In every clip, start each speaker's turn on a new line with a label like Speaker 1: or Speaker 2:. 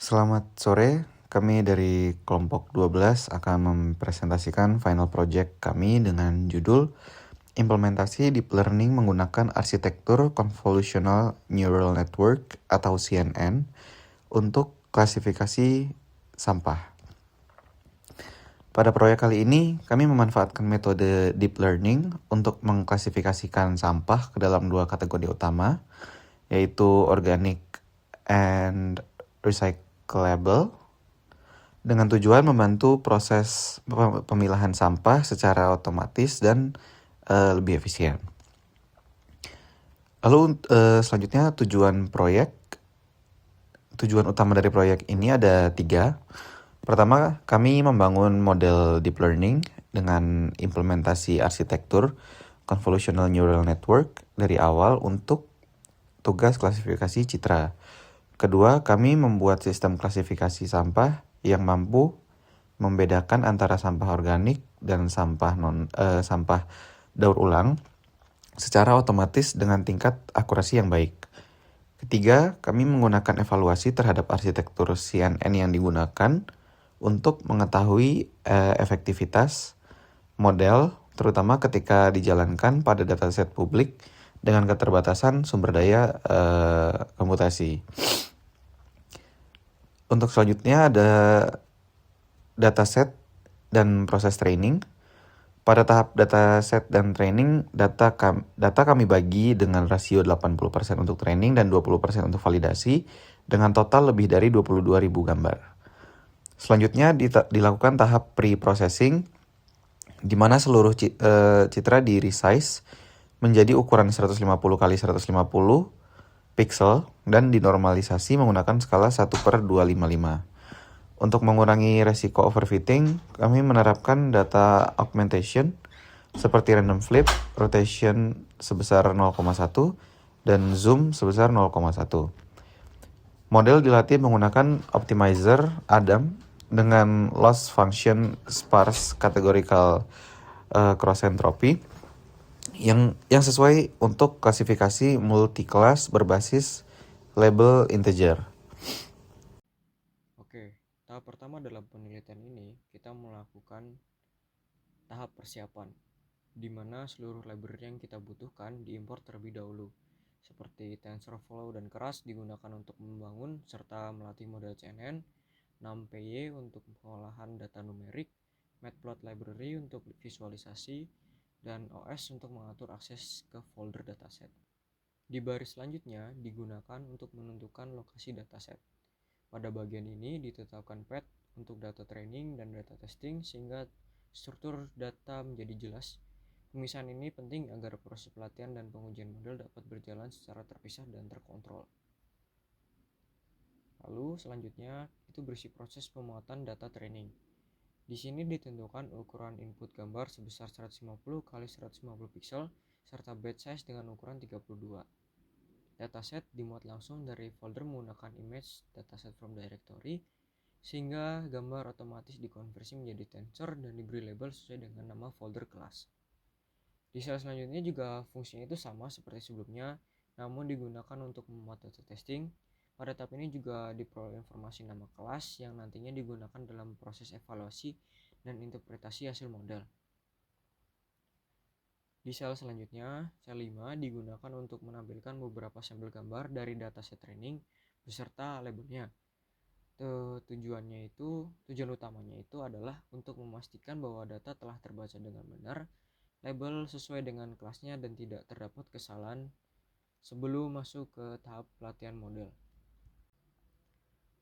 Speaker 1: Selamat sore, kami dari kelompok 12 akan mempresentasikan final project kami dengan judul Implementasi Deep Learning menggunakan Arsitektur Convolutional Neural Network atau CNN untuk klasifikasi sampah. Pada proyek kali ini, kami memanfaatkan metode Deep Learning untuk mengklasifikasikan sampah ke dalam dua kategori utama, yaitu organic and recyclable, dengan tujuan membantu proses pemilahan sampah secara otomatis dan lebih efisien. Lalu selanjutnya tujuan utama dari proyek ini ada 3. Pertama, kami membangun model deep learning dengan implementasi arsitektur convolutional neural network dari awal untuk tugas klasifikasi citra. Kedua, kami membuat sistem klasifikasi sampah yang mampu membedakan antara sampah organik dan sampah daur ulang secara otomatis dengan tingkat akurasi yang baik. Ketiga, kami menggunakan evaluasi terhadap arsitektur CNN yang digunakan untuk mengetahui efektivitas model, terutama ketika dijalankan pada dataset publik dengan keterbatasan sumber daya komputasi. Untuk selanjutnya ada dataset dan proses training. Pada tahap dataset dan training, data kami bagi dengan rasio 80% untuk training dan 20% untuk validasi dengan total lebih dari 22.000 gambar. Selanjutnya dilakukan tahap pre-processing di mana seluruh citra di resize menjadi ukuran 150 x 150 pixel dan dinormalisasi menggunakan skala 1/255. Untuk mengurangi resiko overfitting, kami menerapkan data augmentation seperti random flip, rotation sebesar 0,1, dan zoom sebesar 0,1. Model dilatih menggunakan optimizer Adam dengan loss function sparse categorical cross entropy yang sesuai untuk klasifikasi multi-class berbasis label integer.
Speaker 2: Oke, tahap pertama dalam penelitian ini kita melakukan tahap persiapan, di mana seluruh library yang kita butuhkan diimpor terlebih dahulu, seperti TensorFlow dan Keras digunakan untuk membangun serta melatih model CNN, NumPy untuk pengolahan data numerik, Matplotlib library untuk visualisasi, dan OS untuk mengatur akses ke folder dataset. Di baris selanjutnya digunakan untuk menentukan lokasi dataset. Pada bagian ini ditetapkan path untuk data training dan data testing sehingga struktur data menjadi jelas. Pemisahan ini penting agar proses pelatihan dan pengujian model dapat berjalan secara terpisah dan terkontrol. Lalu selanjutnya itu berisi proses pemuatan data training. Di sini ditentukan ukuran input gambar sebesar 150 x 150 pixel serta batch size dengan ukuran 32. Dataset dimuat langsung dari folder menggunakan image dataset from directory sehingga gambar otomatis dikonversi menjadi tensor dan diberi label sesuai dengan nama folder kelas. Di sel selanjutnya juga fungsinya itu sama seperti sebelumnya, namun digunakan untuk memuat data testing. Pada tahap ini juga diperoleh informasi nama kelas yang nantinya digunakan dalam proses evaluasi dan interpretasi hasil model. Di sel selanjutnya, sel 5 digunakan untuk menampilkan beberapa sampel gambar dari dataset training beserta labelnya. Tujuan utamanya itu adalah untuk memastikan bahwa data telah terbaca dengan benar, label sesuai dengan kelasnya dan tidak terdapat kesalahan sebelum masuk ke tahap pelatihan model.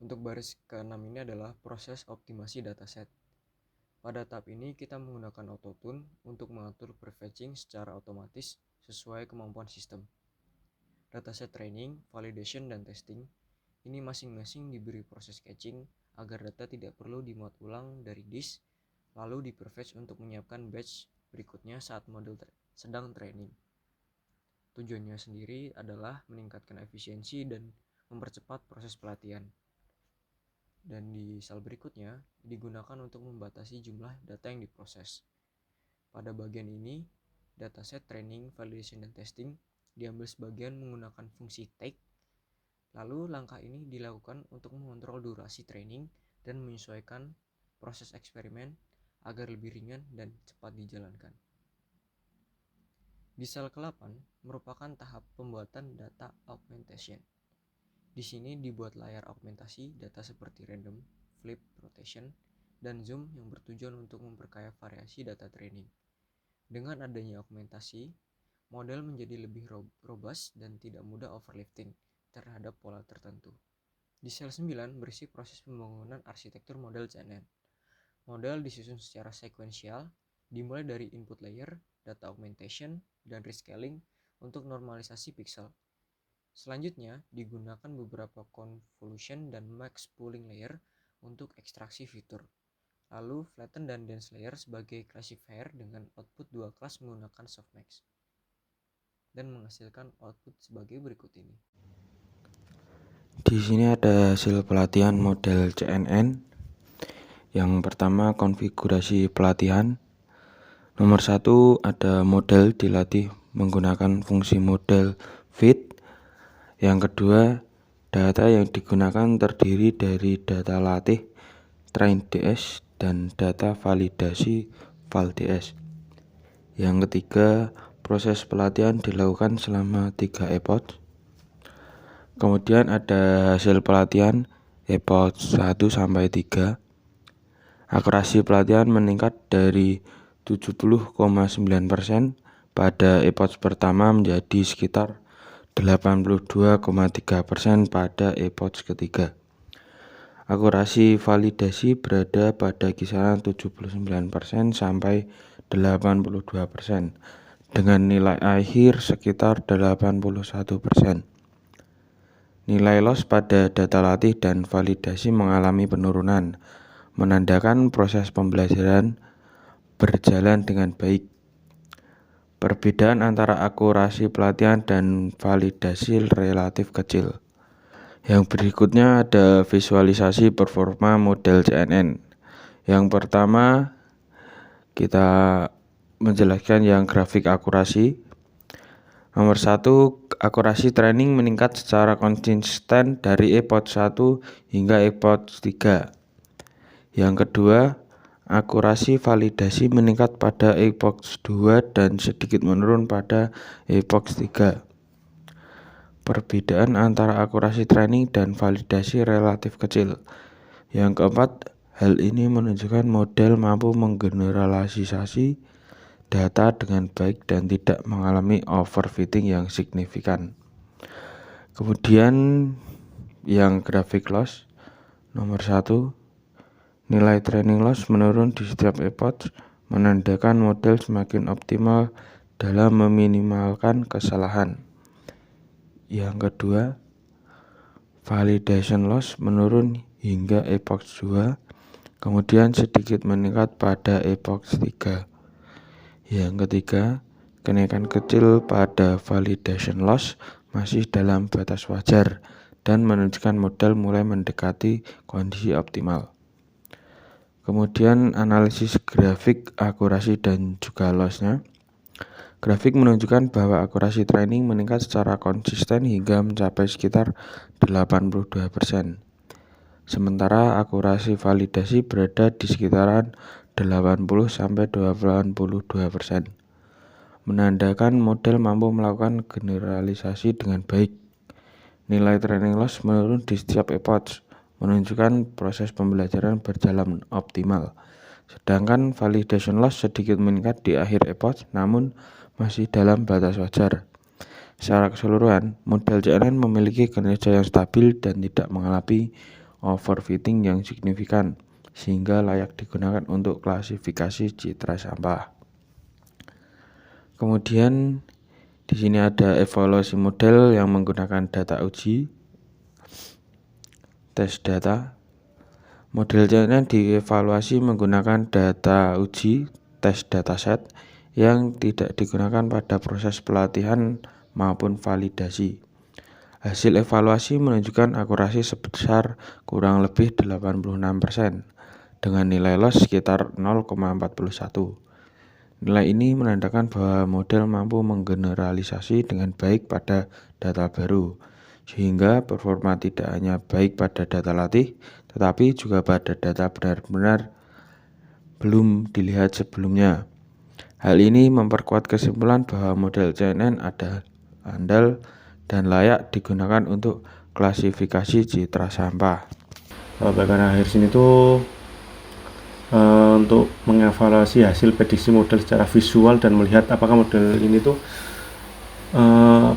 Speaker 2: Untuk baris ke-6 ini adalah proses optimasi dataset. Pada tahap ini kita menggunakan autotune untuk mengatur prefetching secara otomatis sesuai kemampuan sistem. Dataset training, validation, dan testing ini masing-masing diberi proses caching agar data tidak perlu dimuat ulang dari disk, lalu di-prefetch untuk menyiapkan batch berikutnya saat model sedang training. Tujuannya sendiri adalah meningkatkan efisiensi dan mempercepat proses pelatihan. Dan di sel berikutnya digunakan untuk membatasi jumlah data yang diproses. Pada bagian ini, dataset training, validation, dan testing diambil sebagian menggunakan fungsi take Lalu langkah ini dilakukan untuk mengontrol durasi training dan menyesuaikan proses eksperimen agar lebih ringan dan cepat dijalankan. Di sel ke-8 merupakan tahap pembuatan data augmentation. Di sini dibuat layar augmentasi data seperti random, flip, rotation, dan zoom yang bertujuan untuk memperkaya variasi data training. Dengan adanya augmentasi, model menjadi lebih robust dan tidak mudah overlifting terhadap pola tertentu. Di sel 9 berisi proses pembangunan arsitektur model CNN. Model disusun secara sekuensial, dimulai dari input layer, data augmentation, dan rescaling untuk normalisasi pixel. Selanjutnya, digunakan beberapa convolution dan max pooling layer untuk ekstraksi fitur. Lalu, flatten dan dense layer sebagai classifier dengan output 2 kelas menggunakan softmax. Dan menghasilkan output sebagai berikut ini.
Speaker 3: Di sini ada hasil pelatihan model CNN. Yang pertama, konfigurasi pelatihan. Nomor 1 ada model dilatih menggunakan fungsi model fit. Yang kedua, data yang digunakan terdiri dari data latih train DS dan data validasi val DS. Yang ketiga, proses pelatihan dilakukan selama 3 epoch. Kemudian ada hasil pelatihan epoch 1 sampai 3. Akurasi pelatihan meningkat dari 70,9% pada epoch pertama menjadi sekitar 82,3% pada epoch ketiga. Akurasi validasi berada pada kisaran 79% sampai 82% dengan nilai akhir sekitar 81%. Nilai loss pada data latih dan validasi mengalami penurunan, menandakan proses pembelajaran berjalan dengan baik. Perbedaan antara akurasi pelatihan dan validasi relatif kecil. Yang berikutnya ada visualisasi performa model CNN. Yang pertama, kita menjelaskan yang grafik akurasi. Nomor 1, akurasi training meningkat secara konsisten dari epoch 1 hingga epoch 3. Yang kedua, akurasi validasi meningkat pada epoch 2 dan sedikit menurun pada epoch 3. Perbedaan antara akurasi training dan validasi relatif kecil. Yang keempat, hal ini menunjukkan model mampu menggeneralisasi data dengan baik dan tidak mengalami overfitting yang signifikan. Kemudian yang grafik loss, nomor 1, nilai training loss menurun di setiap epoch, menandakan model semakin optimal dalam meminimalkan kesalahan. Yang kedua, validation loss menurun hingga epoch 2, kemudian sedikit meningkat pada epoch 3. Yang ketiga, kenaikan kecil pada validation loss masih dalam batas wajar dan menunjukkan model mulai mendekati kondisi optimal. Kemudian analisis grafik akurasi dan juga loss-nya. Grafik menunjukkan bahwa akurasi training meningkat secara konsisten hingga mencapai sekitar 82%. Sementara akurasi validasi berada di sekitaran 80-82%. Menandakan model mampu melakukan generalisasi dengan baik. Nilai training loss menurun di setiap epoch, menunjukkan proses pembelajaran berjalan optimal. Sedangkan validation loss sedikit meningkat di akhir epoch, namun masih dalam batas wajar. Secara keseluruhan, model CNN memiliki kinerja yang stabil dan tidak mengalami overfitting yang signifikan, sehingga layak digunakan untuk klasifikasi citra sampah. Kemudian di sini ada evaluasi model yang menggunakan data uji, tes data. Model CNN dievaluasi menggunakan data uji, tes dataset yang tidak digunakan pada proses pelatihan maupun validasi. Hasil evaluasi menunjukkan akurasi sebesar kurang lebih 86% dengan nilai loss sekitar 0,41. Nilai ini menandakan bahwa model mampu menggeneralisasi dengan baik pada data baru, sehingga performa tidak hanya baik pada data latih, tetapi juga pada data benar-benar belum dilihat sebelumnya. Hal ini memperkuat kesimpulan bahwa model CNN ada andal dan layak digunakan untuk klasifikasi citra sampah.
Speaker 4: Bagian akhir sini tuh untuk mengevaluasi hasil prediksi model secara visual dan melihat apakah model ini tuh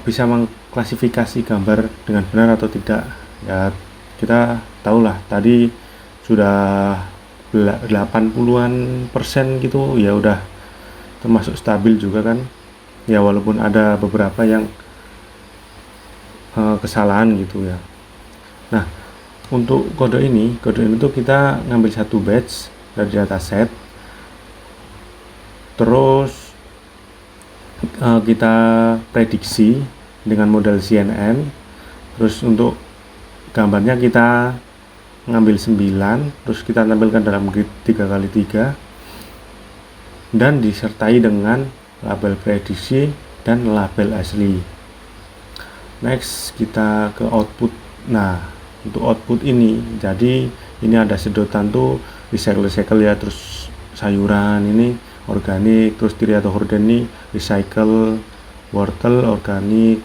Speaker 4: bisa mengklasifikasi gambar dengan benar atau tidak. Ya, kita tahulah tadi sudah 80-an% gitu ya, udah termasuk stabil juga kan ya, walaupun ada beberapa yang kesalahan gitu ya. Nah, untuk kode ini tuh kita ngambil satu batch dari dataset, terus kita prediksi dengan model CNN. Terus untuk gambarnya kita ngambil 9, terus kita tampilkan dalam grid 3x3 dan disertai dengan label prediksi dan label asli. Next kita ke output. Nah, untuk output ini, jadi ini ada sedotan tuh recycle ya, terus sayuran ini organik, terus tiri atau horden ini recycle, wortel organik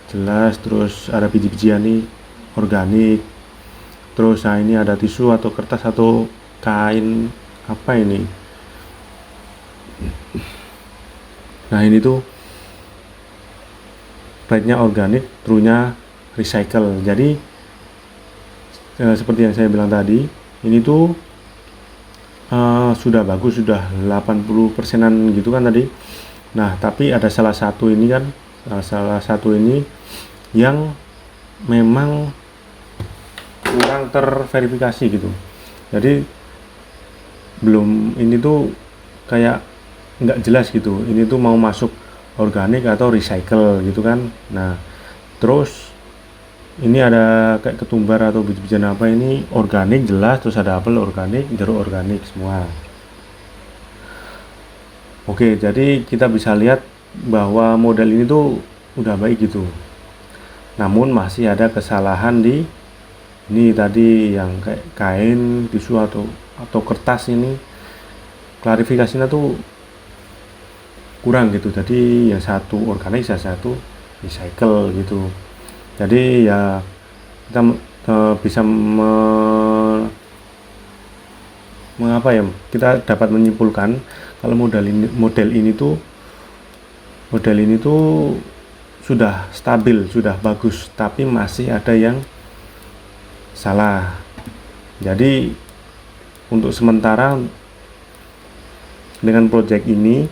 Speaker 4: jelas, terus ada biji-bijian nih organik, terus nah ini ada tisu atau kertas atau kain apa ini, nah ini tuh right-nya organik, true-nya recycle. Jadi seperti yang saya bilang tadi, ini tuh sudah bagus, sudah 80%-an gitu kan tadi. Nah, tapi ada salah satu ini yang memang kurang terverifikasi gitu. Jadi belum, ini tuh kayak nggak jelas gitu, ini tuh mau masuk organik atau recycle gitu kan. Nah, terus ini ada kayak ketumbar atau biji-bijian apa, ini organik jelas, terus ada apel organik, jeruk organik semua. Oke, jadi kita bisa lihat bahwa model ini tuh udah baik gitu. Namun masih ada kesalahan di ini tadi yang kayak kain, tisu atau kertas ini. Klarifikasinya tuh kurang gitu. Jadi yang satu organik, yang satu recycle gitu. Jadi ya kita bisa kita dapat menyimpulkan kalau model ini tuh sudah stabil, sudah bagus, tapi masih ada yang salah. Jadi untuk sementara dengan project ini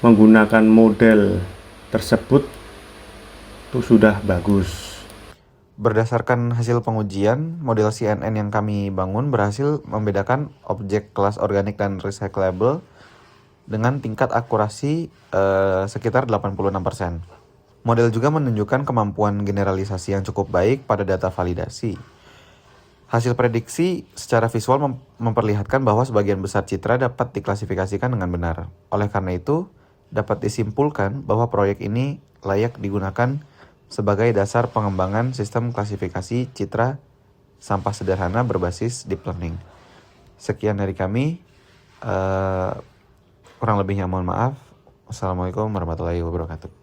Speaker 4: menggunakan model tersebut itu sudah bagus.
Speaker 1: Berdasarkan hasil pengujian, model CNN yang kami bangun berhasil membedakan objek kelas organik dan recyclable dengan tingkat akurasi sekitar 86%. Model juga menunjukkan kemampuan generalisasi yang cukup baik pada data validasi. Hasil prediksi secara visual memperlihatkan bahwa sebagian besar citra dapat diklasifikasikan dengan benar. Oleh karena itu, dapat disimpulkan bahwa proyek ini layak digunakan sebagai dasar pengembangan sistem klasifikasi citra sampah sederhana berbasis deep learning. Sekian dari kami. Kurang lebihnya mohon maaf. Wassalamualaikum warahmatullahi wabarakatuh.